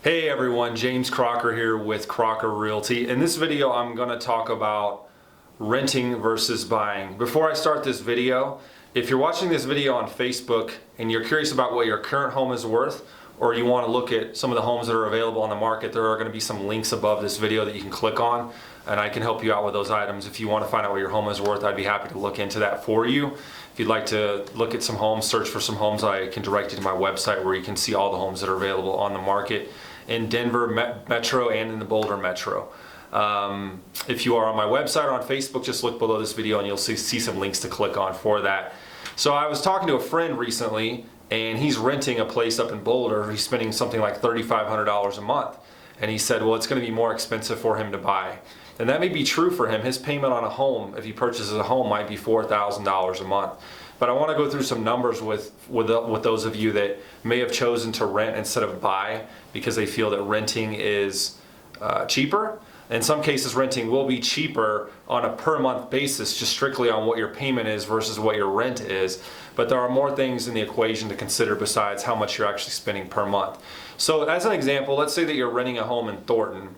Hey everyone, James Crocker here with Crocker Realty. In this video, I'm going to talk about renting versus buying. Before I start this video, if you're watching this video on Facebook and you're curious about what your current home is worth, or you want to look at some of the homes that are available on the market, there are going to be some links above this video that you can click on, and I can help you out with those items. If you want to find out what your home is worth, I'd be happy to look into that for you. If you'd like to look at some homes, search for some homes, I can direct you to my website where you can see all the homes that are available on the market in Denver Metro and in the Boulder Metro. If you are on my website or on Facebook, just look below this video and you'll see some links to click on for that. So I was talking to a friend recently, and he's renting a place up in Boulder. He's spending something like $3,500 a month. And he said, well, it's going to be more expensive for him to buy. And that may be true for him. His payment on a home, if he purchases a home, might be $4,000 a month. But I want to go through some numbers with those of you that may have chosen to rent instead of buy because they feel that renting is cheaper. In some cases, renting will be cheaper on a per month basis, just strictly on what your payment is versus what your rent is. But there are more things in the equation to consider besides how much you're actually spending per month. So as an example, let's say that you're renting a home in Thornton,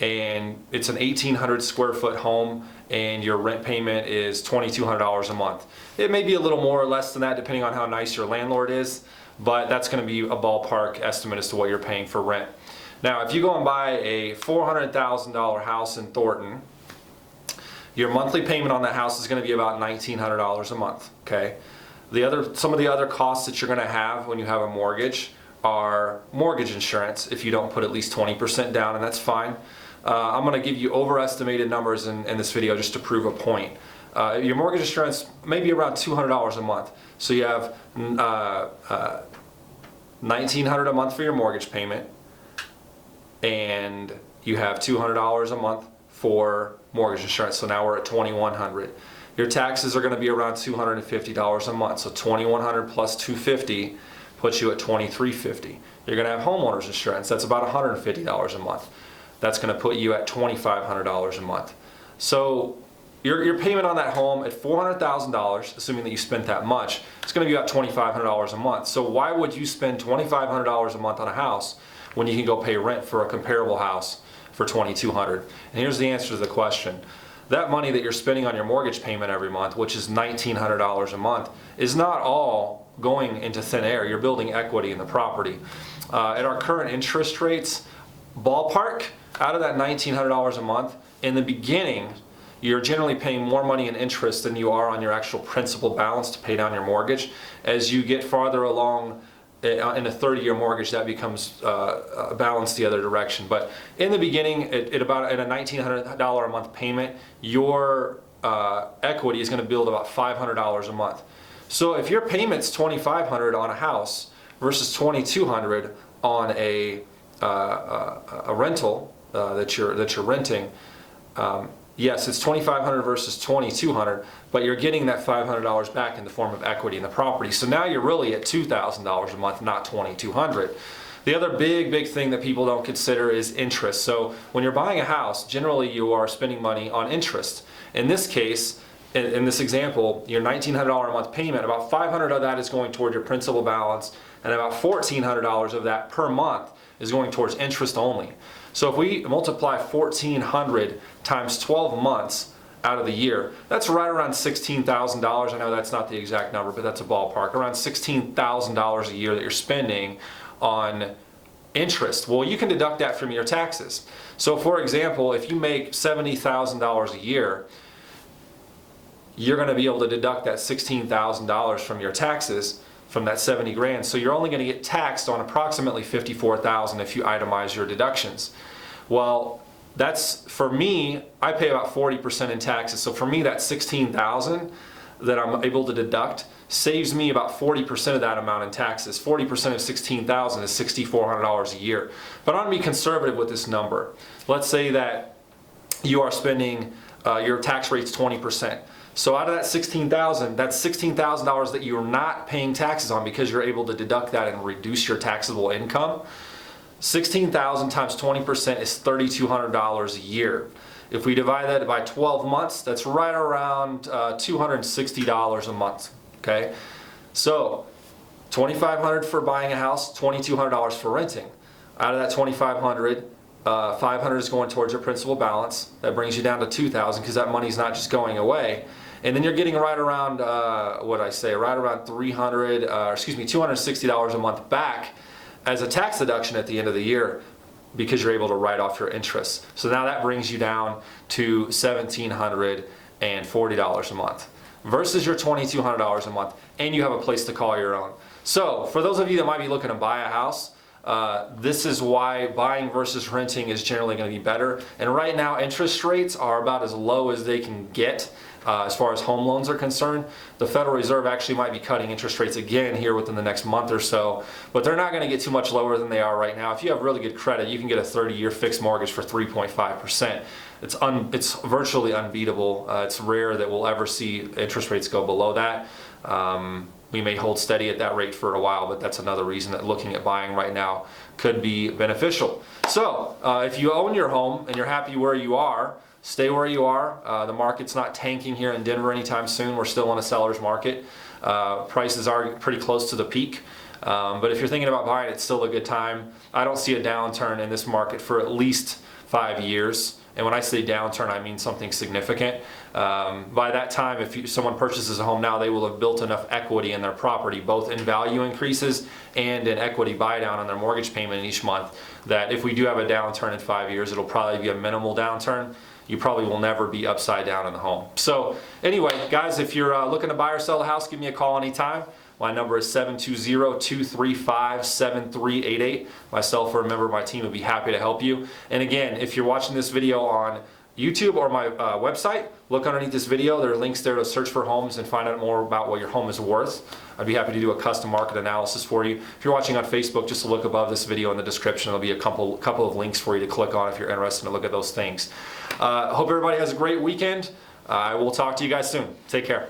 and it's an 1,800 square foot home, and your rent payment is $2,200 a month. It may be a little more or less than that depending on how nice your landlord is, but that's going to be a ballpark estimate as to what you're paying for rent. Now, if you go and buy a $400,000 house in Thornton, your monthly payment on that house is going to be about $1,900 a month. Okay. Some of the other costs that you're going to have when you have a mortgage are mortgage insurance if you don't put at least 20% down, and that's fine. I'm going to give you overestimated numbers in this video just to prove a point. Your mortgage insurance may be around $200 a month. So you have $1,900 a month for your mortgage payment, and you have $200 a month for mortgage insurance. So now we're at $2,100. Your taxes are going to be around $250 a month. So $2,100 plus $250 puts you at $2,350. You're going to have homeowners insurance. That's about $150 a month. That's going to put you at $2,500 a month. So your payment on that home at $400,000, assuming that you spent that much, it's going to be about $2,500 a month. So why would you spend $2,500 a month on a house when you can go pay rent for a comparable house for $2,200? And here's the answer to the question. That money that you're spending on your mortgage payment every month, which is $1,900 a month, is not all going into thin air. You're building equity in the property. At our current interest rates, ballpark, out of that $1,900 a month, in the beginning, you're generally paying more money in interest than you are on your actual principal balance to pay down your mortgage. As you get farther along in a 30-year mortgage, that becomes balanced the other direction. But in the beginning, at a $1,900 a month payment, your equity is going to build about $500 a month. So if your payment's $2,500 on a house versus $2,200 on a rental that you're renting, yes, it's $2,500 versus $2,200, but you're getting that $500 back in the form of equity in the property. So now you're really at $2,000 a month, not $2,200. The other big thing that people don't consider is interest. So when you're buying a house, generally you are spending money on interest. In this case, in this example, your $1,900 a month payment, about $500 of that is going toward your principal balance, and about $1,400 of that per month is going towards interest only. So if we multiply $1,400 times 12 months out of the year, that's right around $16,000. I know that's not the exact number, but that's a ballpark. Around $16,000 a year that you're spending on interest. Well, you can deduct that from your taxes. So for example, if you make $70,000 a year, you're going to be able to deduct that $16,000 from your taxes from that 70 grand. So you're only going to get taxed on approximately $54,000 if you itemize your deductions. Well, that's, for me, I pay about 40% in taxes. So for me, that $16,000 that I'm able to deduct saves me about 40% of that amount in taxes. 40% of $16,000 is $6,400 a year. But I'm going to be conservative with this number. Let's say that you are spending, your tax rate's 20%. So out of that $16,000, that's $16,000 that you're not paying taxes on because you're able to deduct that and reduce your taxable income. $16,000 times 20% is $3,200 a year. If we divide that by 12 months, that's right around $260 a month. Okay, so $2,500 for buying a house, $2,200 for renting. Out of that 2,500, 500 is going towards your principal balance. That brings you down to 2,000 because that money's not just going away. And then you're getting right around, right around $260 a month back as a tax deduction at the end of the year, because you're able to write off your interest. So now that brings you down to $1,740 a month versus your $2,200 a month, and you have a place to call your own. So for those of you that might be looking to buy a house, this is why buying versus renting is generally going to be better. And right now, interest rates are about as low as they can get as far as home loans are concerned. The Federal Reserve actually might be cutting interest rates again here within the next month or so, but they're not going to get too much lower than they are right now. If you have really good credit, you can get a 30-year fixed mortgage for 3.5%. It's virtually unbeatable. It's rare that we'll ever see interest rates go below that. We may hold steady at that rate for a while, but that's another reason that looking at buying right now could be beneficial. So if you own your home and you're happy where you are, stay where you are. The market's not tanking here in Denver anytime soon. We're still in a seller's market. Prices are pretty close to the peak. But if you're thinking about buying, it's still a good time. I don't see a downturn in this market for at least 5 years. And when I say downturn, I mean something significant. By that time, if someone purchases a home now, they will have built enough equity in their property, both in value increases and in equity buy down on their mortgage payment each month, that if we do have a downturn in 5 years, it'll probably be a minimal downturn. You probably will never be upside down in the home. So anyway, guys, if you're looking to buy or sell a house, give me a call anytime. My number is 720-235-7388. Myself or a member of my team would be happy to help you. And again, if you're watching this video on YouTube or my website, look underneath this video. There are links there to search for homes and find out more about what your home is worth. I'd be happy to do a custom market analysis for you. If you're watching on Facebook, just look above this video in the description. There'll be a couple of links for you to click on if you're interested to look at those things. Hope everybody has a great weekend. I will talk to you guys soon. Take care.